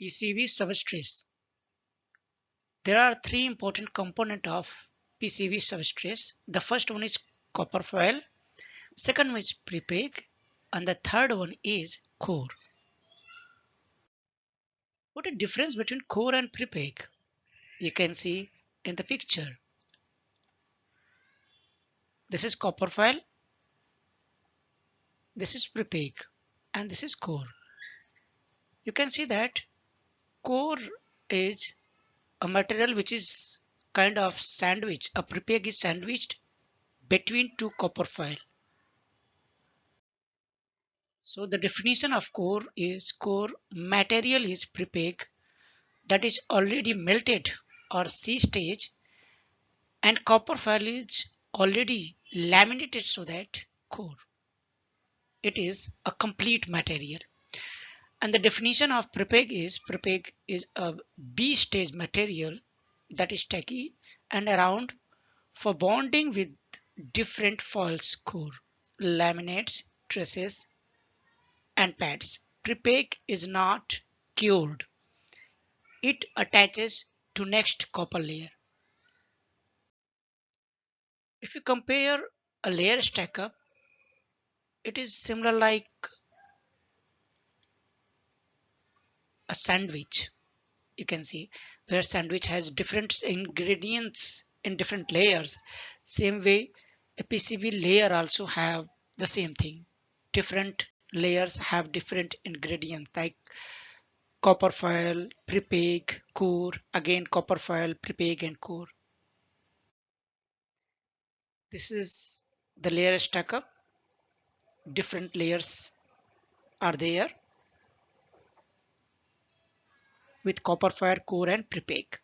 PCB substrates. There are three important components of PCB substrates. The first one is copper foil, second one is prepeg, and the third one is core. What is the difference between core and prepeg? You can see in the picture. This is copper foil, this is prepeg, and this is core. You can see that core is a material which is kind of sandwich. A prepeg is sandwiched between two copper foil. So the definition of core is core material is prepeg that is already melted or C stage, and copper foil is already laminated, so that core. It is a complete material. And the definition of prepeg is a B stage material that is tacky and around for bonding with different foils core, laminates, trusses, and pads. Prepeg is not cured. It attaches to next copper layer. If you compare a layer stack up, it is similar like a sandwich. You can see where sandwich has different ingredients in different layers. Same way, a PCB layer also have the same thing. Different layers have different ingredients like copper foil, prepeg, core, again copper foil, prepeg, and core. This is the layer stack up. Different layers are there with copper foil, core, and prepeg.